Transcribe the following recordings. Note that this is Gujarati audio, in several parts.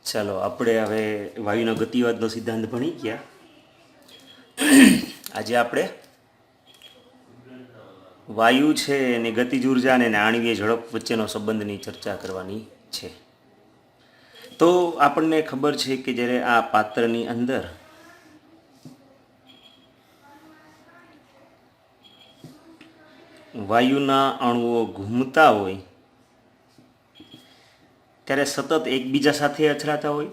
ચાલો આપણે હવે વાયુના ગતિવાદનો સિદ્ધાંત ભણી ગયા. આજે આપણે વાયુ છે એની ગતિજ ઉર્જા અને આણ્વીય ઝડપ વચ્ચેનો સંબંધની ચર્ચા કરવાની છે. તો આપણને ખબર છે કે જ્યારે આ પાત્રની અંદર વાયુના અણુઓ ઘૂમતા હોય ત્યારે સતત એકબીજા સાથે અથડાતા હોય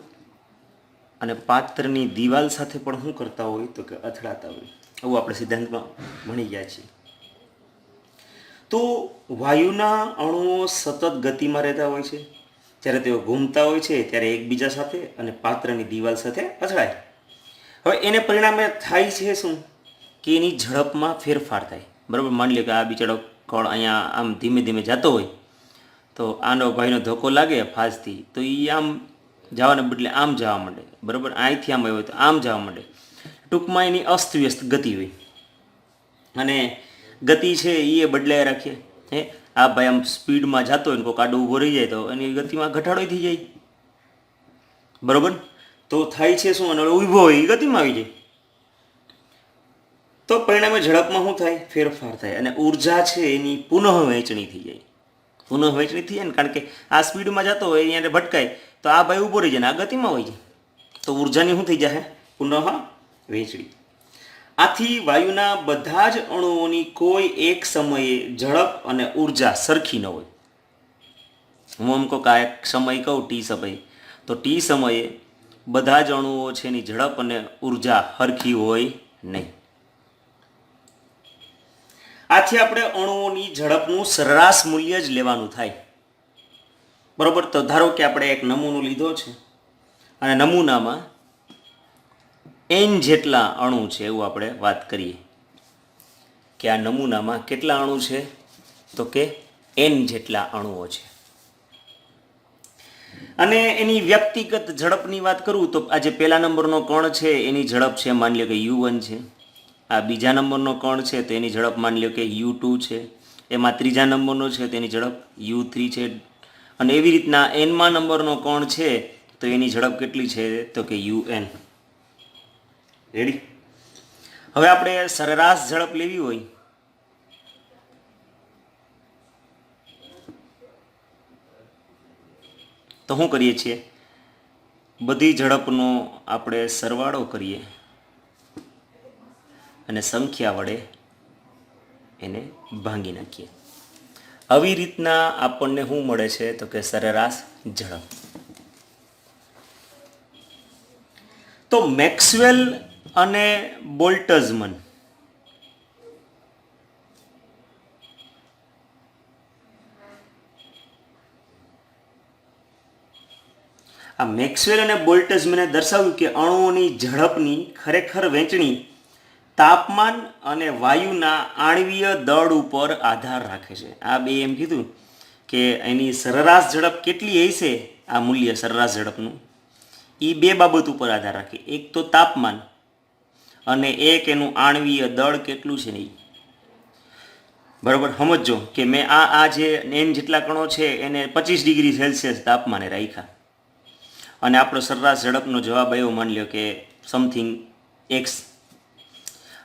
અને પાત્રની દિવાલ સાથે પણ શું કરતા હોય તો કે અથડાતા હોય. આવું આપણે સિદ્ધાંતમાં ભણી ગયા છીએ. તો વાયુના અણુઓ સતત ગતિમાં રહેતા હોય છે. જ્યારે તેઓ ઘૂમતા હોય છે ત્યારે એકબીજા સાથે અને પાત્રની દિવાલ સાથે અથડાય. હવે એને પરિણામે થાય છે શું કે એની ઝડપમાં ફેરફાર થાય. બરાબર, માની લો કે આ બિચારો કણ અહીંયા આમ ધીમે ધીમે જતો હોય તો આનો ભાઈનો ધક્કો લાગે ફાસ્ટથી તો એ આમ જવાને બદલે આમ જવા માંડે. બરાબર, અહીંથી આમ આવ્યો તો આમ જવા માંડે. ટૂંકમાં એની અસ્તવ્યસ્ત ગતિ હોય અને ગતિ છે એ બદલાય રાખીએ. આ ભાઈ આમ સ્પીડમાં જતો હોય ને કોઈ આડો ઊભો રહી જાય તો એની ગતિમાં ઘટાડો થઈ જાય. બરાબર, તો થાય છે શું, અને ઊભો હોય એ ગતિમાં આવી જાય. તો પરિણામે ઝડપમાં શું થાય, ફેરફાર થાય અને ઉર્જા છે એની પુનઃ વહેંચણી થઈ જાય. પુનઃ વહેંચણી થઈ જાય ને, કારણ કે આ સ્પીડમાં જતો હોય અહીંયા ભટકાય તો આ ભાઈ ઊભો રહી જાય ને આ ગતિમાં હોય જાય તો ઉર્જાની શું થઈ જાય, પુનઃ વહેંચણી. આથી વાયુના બધા જ અણુઓની કોઈ એક સમયે ઝડપ અને ઉર્જા સરખી ન હોય. હું એમ કહું કે એક સમય કહું ટી સમય, તો ટી સમયે બધા જ અણુઓ છે એની ઝડપ અને ઉર્જા સરખી હોય નહીં. આથી આપણે અણુઓની ઝડપનું સરેરાશ મૂલ્ય જ લેવાનું થાય. બરાબર, તો ધારો કે આપણે એક નમૂનો લીધો છે અને નમૂનામાં n જેટલા અણુ છે એવું આપણે વાત કરીએ કે આ નમૂનામાં કેટલા અણુ છે તો કે n જેટલા અણુઓ છે. અને એની વ્યક્તિગત ઝડપની વાત કરું તો આ જે પહેલા નંબરનો કણ છે એની ઝડપ છે માની લો કે u1 છે. આ બીજા નંબરનો કણ છે તો એની ઝડપ માની લો કે u2 છે. એમાં ત્રીજા નંબરનો છે તેની ઝડપ u3 છે. અને એવી રીતના nમા નંબરનો કણ છે તો એની ઝડપ કેટલી છે તો કે un. રેડી? હવે આપણે સરેરાશ ઝડપ લેવી હોય તો શું કરીએ છીએ, બધી ઝડપનો આપણે સરવાળો કરીએ અને સંખ્યા વડે એને ભાંગી નાખીએ. આવી રીતના આપણને શું મળે છે તો કે સરેરાશ ઝડપ. તો મેક્સવેલ અને બોલ્ટઝમન આ મેક્સવેલ અને બોલ્ટઝમને દર્શાવ્યું કે અણુઓની ઝડપની ખરેખર વહેંચણી તાપમાન અને વાયુના આણ્વીય દળ ઉપર આધાર રાખે છે. આ બે એમ કીધું કે એની સરેરાશ ઝડપ કેટલી હશે, આ મૂલ્ય સરેરાશ ઝડપનું એ બે બાબત ઉપર આધાર રાખે. એક તો તાપમાન અને એક એનું આણ્વીય દળ કેટલું છે નહીં. બરાબર, સમજો કે મેં આ જે n જેટલા કણો છે એને 25 ડિગ્રી સેલ્સિયસ તાપમાને રાખ્યા અને આપણો સરેરાશ ઝડપનો જવાબ આવ્યો માની લો કે સમથિંગ x.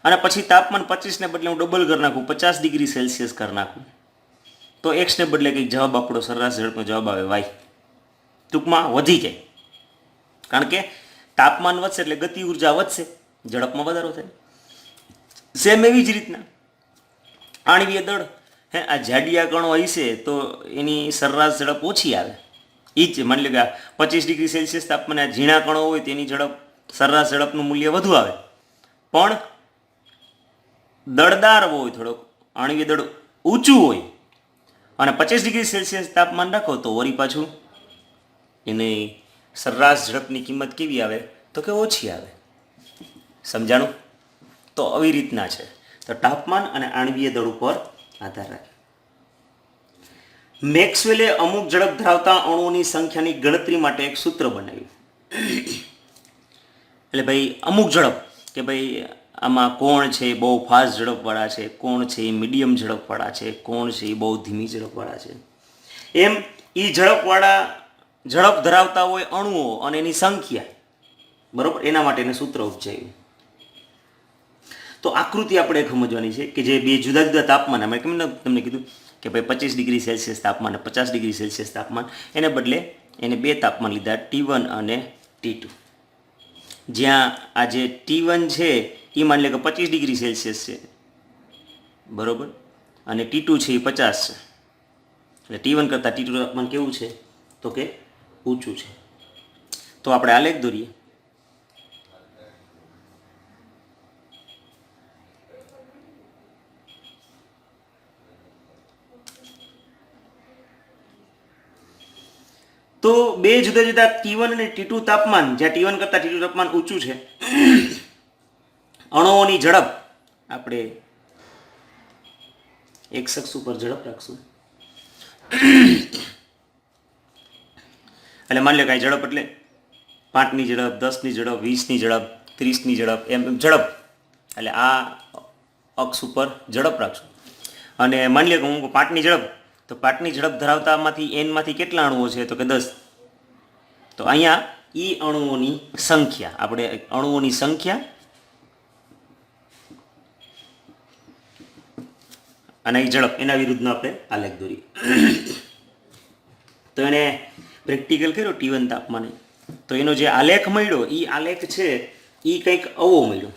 અને પછી તાપમાન 25ને બદલે હું ડબલ કરી નાખું 50 ડિગ્રી સેલ્સિયસ કરી નાખું તો એક્સને બદલે કંઈક જવાબ આપણો સરેરાશ ઝડપનો જવાબ આવે વાય. ટૂંકમાં વધી જાય, કારણ કે તાપમાન વધશે એટલે ગતિ ઉર્જા વધશે, ઝડપમાં વધારો થાય. સેમ એવી જ રીતના આણ્વીય દળ, આ જાડિયા કણો હશે તો એની સરેરાશ ઝડપ ઓછી આવે. એ જ માની લો કે 25 ડિગ્રી સેલ્સિયસ તાપમાને આ ઝીણા કણો હોય તેની ઝડપ સરેરાશ ઝડપનું મૂલ્ય વધુ આવે. પણ દળદાર હોય, થોડોક આણ્વીય દળ ઊંચું હોય અને 25 ડિગ્રી સેલ્સિયસ તાપમાન રાખો તો વળી પાછું એની સરેરાશ ઝડપની કિંમત કેવી આવે તો કે ઓછી આવે. સમજાણું? તો આવી રીતના છે. તો તાપમાન અને આણ્વીય દળ ઉપર આધાર રાખે. મેક્સવેલે અમુક ઝડપ ધરાવતા અણુઓની સંખ્યાની ગણતરી માટે એક સૂત્ર બનાવ્યું. એટલે ભાઈ અમુક ઝડપ કે ભાઈ આમાં કોણ છે એ બહુ ફાસ્ટ ઝડપવાળા છે, કોણ છે એ મીડિયમ ઝડપવાળા છે, કોણ છે એ બહુ ધીમી ઝડપવાળા છે. એમ એ ઝડપવાળા ઝડપ ધરાવતા હોય અણુઓ અને એની સંખ્યા, બરોબર, એના માટેનું સૂત્ર ઉપજાયું. તો આકૃતિ આપણે સમજવાની છે કે જે બે જુદા જુદા તાપમાન, અમે કેમ તમને કીધું કે ભાઈ 25 ડિગ્રી સેલ્સિયસ તાપમાન અને 50 ડિગ્રી સેલ્સિયસ તાપમાન, એને બદલે એને બે તાપમાન લીધા, T1 અને T2. જ્યાં આ જે T1 છે એ માની લે કે 25 ડિગ્રી સેલ્સિયસ છે, બરોબર, અને T2 છે એ 50 છે. એટલે T1 કરતાં T2 તાપમાન કેવું છે તો કે ઊંચું છે. તો આપણે આલેખ દોરીએ. તો બે જુદા જુદા T1 અને T2 તાપમાન, જ્યાં T1 કરતાં T2 તાપમાન ઊંચું છે, અણુઓની ઝડપ આપણે એક શખ્સ ઉપર ઝડપ રાખશું. એટલે માની લો કે ઝડપ એટલે 5ની ઝડપ, 10ની ઝડપ, 20ની ઝડપ, 30ની ઝડપ, એમ ઝડપ. એટલે આ અક્ષ ઉપર ઝડપ રાખશું. અને માની લો કે હું 5ની ઝડપ, તો 5ની ઝડપ ધરાવતામાંથી એનમાંથી કેટલા અણુઓ છે તો કે 10. તો અહીંયા ઈ અણુઓની સંખ્યા, આપણે અણુઓની સંખ્યા અને એ ઝડપ, એના વિરુદ્ધનો આપણે આલેખ દોરીએ. તો એને પ્રેક્ટિકલ કર્યો T1 તાપમાને, તો એનો જે આલેખ મળ્યો એ આલેખ છે એ કંઈક આવો મળ્યો.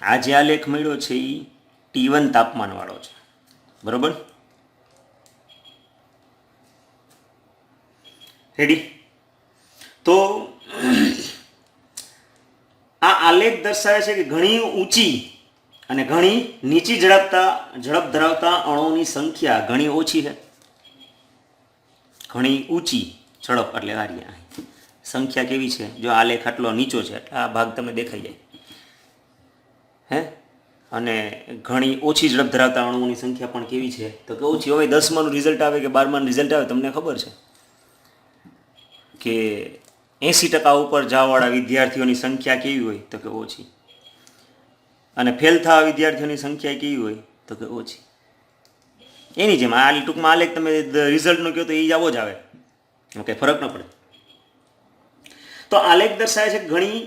આ જે આલેખ મળ્યો છે એ T1 તાપમાનવાળો છે, બરોબર. રેડી? તો આ આલેખ દર્શાવે છે કે ઘણી ઊંચી અને ઘણી નીચી ઝડપ ધરાવતા અણુઓની સંખ્યા ઘણી ઓછી છે. ઘણી ઊંચી ઝડપ એટલે આ સંખ્યા કેવી છે, જો આલેખ આટલો નીચો છે એટલે આ ભાગ તમને દેખાઈ જાય, હે. અને ઘણી ઓછી ઝડપ ધરાવતા અણુઓની સંખ્યા પણ કેવી છે તો કે ઓછી. હવે 10માનું રિઝલ્ટ આવે કે 12માનું રિઝલ્ટ આવે, તમને ખબર છે કે 80% ઉપર જવાવાળા વિદ્યાર્થીઓની સંખ્યા કેવી હોય તો કે ઓછી, અને ફેલ થવા વિદ્યાર્થીઓની સંખ્યા કેવી હોય તો કે ઓછી. એની જેમ આ ટૂંકમાં આલેખ તમે રિઝલ્ટનો કહો તો એ જ આવો જ આવે, કંઈ ફરક ન પડે. તો આલેખ દર્શાવે છે ઘણી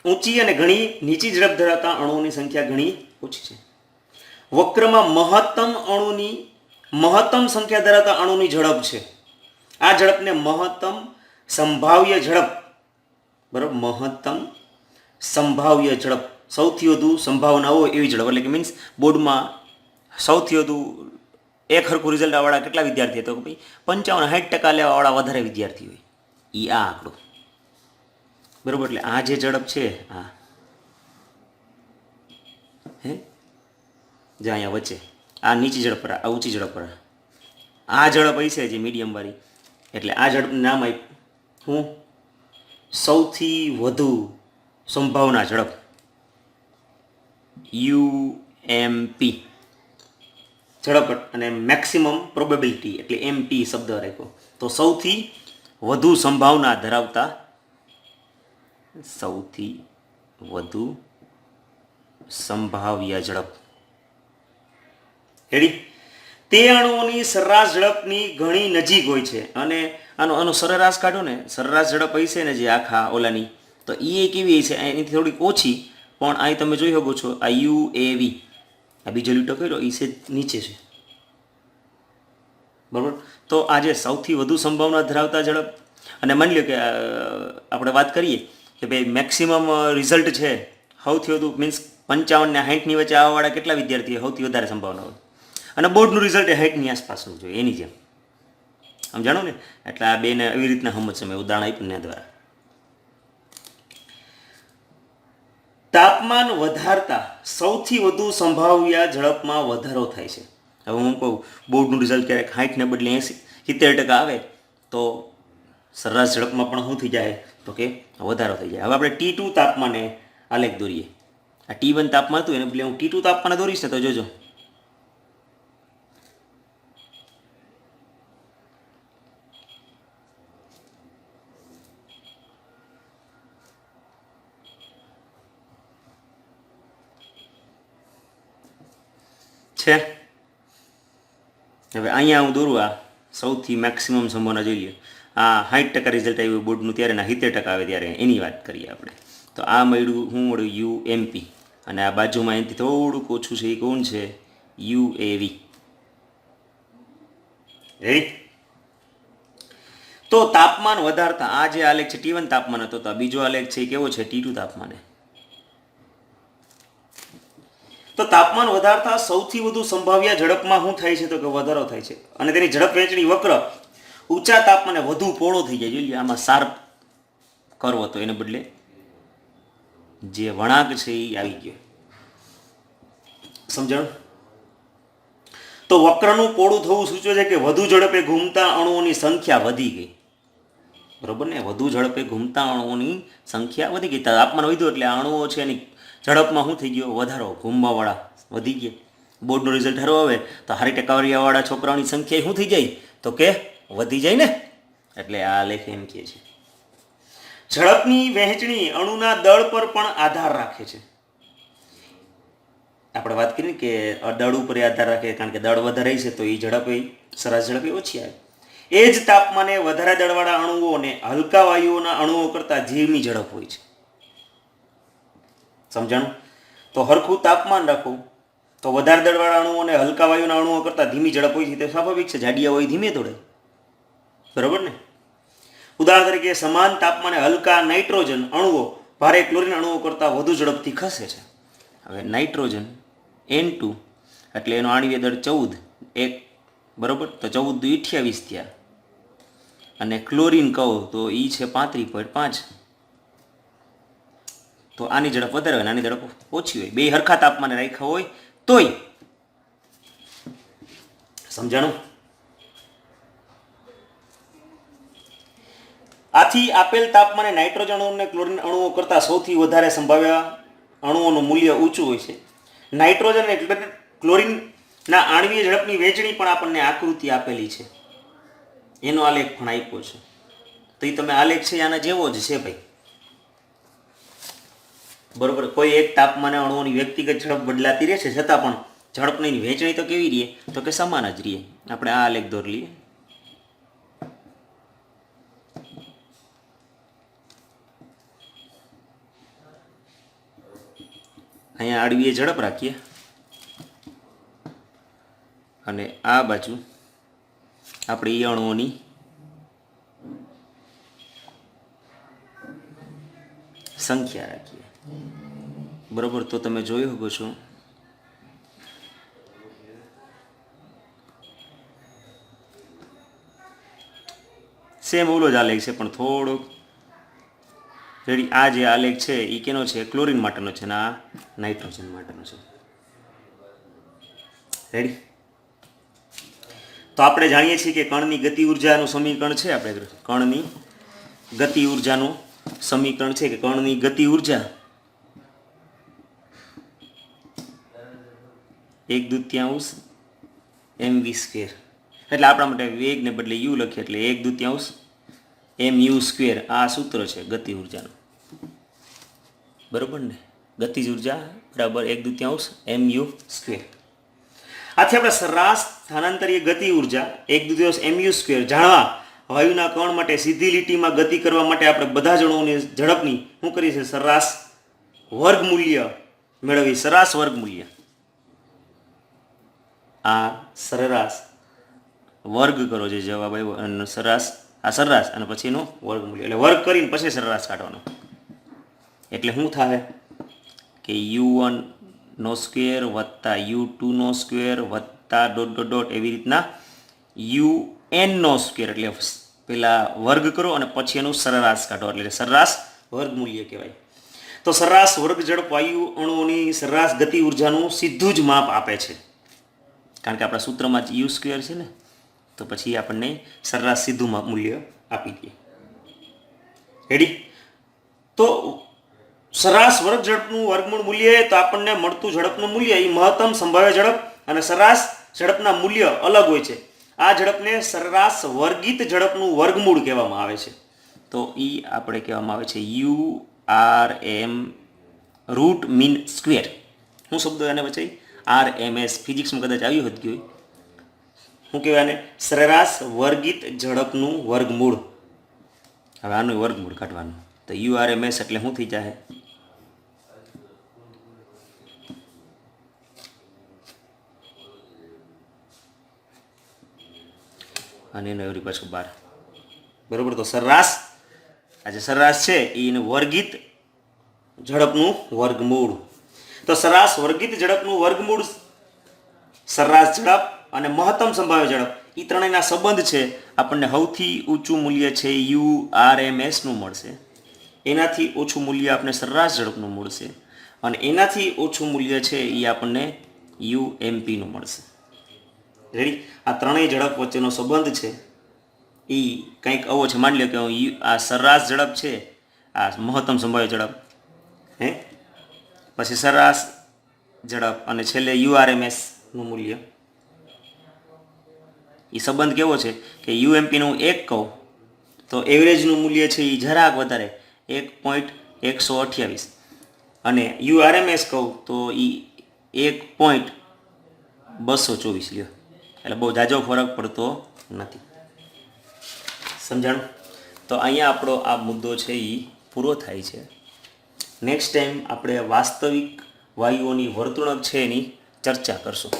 ઊંચી અને ઘણી નીચી ઝડપ ધરાવતા અણુઓની સંખ્યા ઘણી ઓછી છે. વક્રમાં મહત્તમ સંખ્યા ધરાવતા અણુની ઝડપ છે. આ ઝડપને મહત્તમ સંભાવ્ય ઝડપ, બરાબર, મહત્તમ સંભાવ્ય ઝડપ, સૌથી વધુ સંભાવના હોય એવી ઝડપ. એટલે કે મીન્સ બોર્ડમાં સૌથી વધુ એક હરખું રિઝલ્ટ વાળા કેટલા વિદ્યાર્થી તો ભાઈ 55-60% લેવાવાળા વધારે વિદ્યાર્થી હોય એ આ આંકડો, બરોબર. એટલે આ જે ઝડપ છે આ હે જે અહીંયા વચ્ચે આ નીચી ઝડપ પર, આ ઊંચી ઝડપ પર, આ ઝડપ હશે જે મીડિયમ વાળી, એટલે આ ઝડપનું નામ આપ્યું હું સૌથી વધુ સંભાવના ઝડપ, UMP ઝડપ, અને મેક્સિમમ પ્રોબેબિલિટી એટલે MP શબ્દ રાખ્યો. તો સૌથી વધુ સંભાવના ધરાવતા, સૌથી વધુ સંભાવ્ય ઝડપ. રેડી? તે અણુઓની સરેરાશ ઝડપની ઘણી નજીક હોય છે. અને આનો સરેરાશ કાઢો ને, સરેરાશ ઝડપ હશે ને જે આખા ઓલાની, તો એ કેવી છે એનાથી થોડીક ઓછી, પણ અહીં તમે જોઈ શકો છો આ UAV, આ બીજો લીટો કર્યો એ છે નીચે છે, બરાબર. તો આ જે સૌથી વધુ સંભાવના ધરાવતા ઝડપ, અને માની લો કે આપણે વાત કરીએ કે ભાઈ મેક્સિમમ રિઝલ્ટ છે સૌથી વધુ, મીન્સ 55 ને 60ની વચ્ચે આવવાવાળા કેટલા વિદ્યાર્થીઓ સૌથી વધારે સંભાવના હોય, અને બોર્ડનું રિઝલ્ટ એ 60ની આસપાસનું જોઈએ એની જેમ, સમજાણો ને. એટલે આ બેને એવી રીતના સમજશે, મેં ઉદાહરણ આપ્યું ને દ્વારા. તાપમાન વધારતા સૌથી વધુ સંભાવ્ય ઝડપમાં વધારો થાય છે. હવે હું કહું બોર્ડનું રિઝલ્ટ ક્યારેક 60 ને બદલે 70% આવે તો સરેરાશ ઝડપમાં પણ શું થઈ જાય તો કે વધારો થઈ જાય. હવે આપણે T2 તાપમાને આલેખ દોરીએ. આ T1 તાપમાન હતું એને બદલે હું T2 તાપમાને દોરીશ ને તો જોજો છે. હવે અહીંયા હું દોરું, આ સૌથી મેક્સિમમ સંભાવના જોઈ લઈએ. આ 60% રિઝલ્ટ આવ્યું બોર્ડનું ત્યારે, ના 70% આવે ત્યારે એની વાત કરીએ આપણે. તો આ મળ્યું, શું મળ્યું? UMP. અને આ બાજુમાં એનાથી થોડુંક ઓછું છે, એ કોણ છે? UAV. રેડી? તો તાપમાન વધારતા આ જે આલેખ છે T1 તાપમાન હતો, તો આ બીજો આલેખ છે એ કેવો છે? T2 તાપમાન. તો તાપમાન વધારતા સૌથી વધુ સંભાવ્ય ઝડપમાં શું થાય છે? તો કે વધારો થાય છે. અને તેની ઝડપ વહેંચણી વક્ર ઊંચા તાપમાને વધુ પહોળો થઈ જાય. જોઈએ આમાં શાર્પ કર્વ હતો, એને બદલે જે વળાંક છે એ આવી ગયો. સમજણ? તો વક્રનું પહોળું થવું સૂચવે છે કે વધુ ઝડપે ઘૂમતા અણુઓની સંખ્યા વધી ગઈ. બરોબર ને? વધુ ઝડપે ઘૂમતા અણુઓની સંખ્યા વધી ગઈ. તાપમાન વધ્યું એટલે અણુઓ છે એની ઝડપમાં શું થઈ ગયો? વધારો. ઘૂમવાવાળા વધી ગયા. બોર્ડનો રિઝલ્ટ સારો આવે તો હારી ટકાવારીવાળા છોકરાઓની સંખ્યા શું થઈ જાય? તો કે વધી જાય ને. એટલે આ લેખ એમ કહે છે ઝડપની વહેંચણી અણુના દળ પર પણ આધાર રાખે છે. આપણે વાત કરીએ કે દળ ઉપર આધાર રાખે, કારણ કે દળ વધારે છે તો એ ઝડપે સરેરાશ ઝડપે ઓછી આવે. એ જ તાપમાને વધારે દળવાળા અણુઓ અને હલકા વાયુઓના અણુઓ કરતાં ધીમી ઝડપ હોય છે. સમજાણું? તો હરખું તાપમાન રાખો તો વધારે દળવાળા અણુઓ અને હલકા વાયુના અણુઓ કરતાં ધીમી ઝડપ હોય છે. તે સ્વાભાવિક છે, જાડિયા હોય ધીમે દોડે. બરોબર ને? ઉદાહરણ તરીકે સમાન તાપમાને હલકા નાઇટ્રોજન અણુઓ ભારે ક્લોરીન અણુઓ કરતાં વધુ ઝડપથી ખસે છે. હવે નાઇટ્રોજન N2 એટલે એનો આણ્વીય દળ 14, 1, બરોબર? તો 14 દુ 28 થયા. અને ક્લોરીન કહો તો એ છે 35.5. તો આની ઝડપ વધારે હોય, આની ઝડપ ઓછી હોય. બે હરખા તાપમાને રાખ્યા હોય તોય. સમજાણું? આથી આપેલ તાપમાને નાઇટ્રોજન અણુ અને ક્લોરીન અણુઓ કરતાં સૌથી વધારે સંભાવ્ય અણુઓનું મૂલ્ય ઊંચું હોય છે. નાઇટ્રોજન અને ક્લોરીનના આણ્વીય ઝડપની વહેંચણી પણ આપણને આકૃતિ આપેલી છે, એનો આલેખ પણ આપ્યો છે. તો એ તમે આલેખ છે આના જેવો જ છે ભાઈ. બરોબર? કોઈ એક તાપમાને અણુઓની વ્યક્તિગત ઝડપ બદલાતી રહેશે, છતાં પણ ઝડપની વહેંચણી તો કેવી રહે? તો કે સમાન જ રહે. આપણે આ આલેખ દોરી લઈએ. અહીંયા આડવીએ ઝડપ રાખીએ અને આ બાજુ આપણે એ અણુઓની સંખ્યા રાખીએ. બરોબર? તો તમે જોઈ શકો છો સેમ ઓલો જ આલેખ છે, પણ થોડોક રેડી. આ જે આલેખ છે એ કેનો છે? ક્લોરીન માટેનો છે, અને આ નાઇટ્રોજન માટેનો છે. રેડી? તો આપણે જાણીએ છીએ કે કણની ગતિ ઉર્જાનું સમીકરણ છે. આપણે કણની ગતિ ઉર્જાનું સમીકરણ છે કે કણની ગતિ ઉર્જા 1/2 mv². એટલે આપણા માટે વેગને બદલે u લખીએ એટલે 1/2 mu². આ સૂત્ર છે ગતિ ઉર્જાનું. બરોબર ને? ગતિજ ઉર્જા બરાબર 1/2 mu². આથી આપણે સરેરાશ સ્થાનાંતરીય ગતિ ઉર્જા 1/2 mu² જાણવા વાયુના કણ માટે સીધી લીટીમાં ગતિ કરવા માટે આપણે બધા જ અણુઓની ઝડપની શું કરીએ છીએ? સરેરાશ વર્ગમૂલ્ય મેળવી. સરેરાશ વર્ગમૂલ્ય, આ સરેરાશ વર્ગ કરો જે જવાબ આવ્યો, અને સરેરાશ, આ સરેરાશ અને પછી એનો વર્ગમૂલ્ય, એટલે વર્ગ કરીને પછી સરેરાશ કાઢવાનો. એટલે શું થાય કે u1² વત્તા u2² વત્તા ... એવી રીતના un² એટલે પેલા વર્ગ કરો અને પછી એનું સરેરાશ કાઢો, એટલે સરેરાશ વર્ગમૂલ્ય કહેવાય. તો સરેરાશ વર્ગ ઝડપ વાયુ અણુઓની સરેરાશ ગતિ ઉર્જાનું સીધું જ માપ આપે છે, કારણ કે આપણા સૂત્રમાં જ u² છે ને, તો પછી આપણને સરેરાશ સીધું માપ મૂલ્ય આપી દે. રેડી? તો સરેરાશ વર્ગ ઝડપનું વર્ગમૂળ મૂલ્ય તો આપણને મળતું ઝડપનું મૂલ્ય એ મહત્તમ સંભાવ્ય ઝડપ અને સરેરાશ ઝડપના મૂલ્ય અલગ હોય છે. આ ઝડપને સરેરાશ વર્ગિત ઝડપનું વર્ગમૂળ કહેવામાં આવે છે. તો એ આપણે કહેવામાં આવે છે URM √min². શું શબ્દો એને વચ્ચે? RMS ફિઝિક્સમાં કદાચ આવ્યું હતું ગયું. શું કહેવાય આને? સરેરાશ વર્ગિત ઝડપનું વર્ગમૂળ. હવે આનું વર્ગમૂળ કાઢવાનું તો URMS એટલે શું થઈ જાય? અને એનો એવરી પાછું 12. બરોબર. તો સરેરાશ આ જે સરેરાશ છે એનું વર્ગિત ઝડપનું વર્ગમૂળ. તો સરેરાશ વર્ગિત ઝડપનું વર્ગમૂળ, સરેરાશ ઝડપ અને મહત્તમ સંભાવ્ય ઝડપ એ ત્રણેયના સંબંધ છે. આપણને સૌથી ઊંચું મૂલ્ય છે URMS નું મળશે, એનાથી ઓછું મૂલ્ય આપણે સરેરાશ ઝડપનું મળશે, અને એનાથી ઓછું મૂલ્ય છે એ આપણને UMP નું મળશે. રેડી? આ ત્રણેય ઝડપ વચ્ચેનો સંબંધ છે એ કંઈક આવો છે. માની લો કે આ સરેરાશ ઝડપ છે, આ મહત્તમ સંભાવ્ય ઝડપ, પછી સરેરાશ ઝડપ અને છેલ્લે URMS નું મૂલ્ય. એ સંબંધ કેવો છે કે UMP નું 1 કહું તો એવરેજનું મૂલ્ય છે એ જરાક વધારે 1.128, અને URMS કહું તો એ 1.224 લ્યો. એટલે બહુ જાજો ફરક પડતો નથી. સમજાણું? તો અહીંયા આપણો આ મુદ્દો છે એ પૂરો થાય છે. નેક્સ્ટ ટાઈમ આપણે વાસ્તવિક વાયુઓની વર્તણૂક છે એની ચર્ચા કરશું.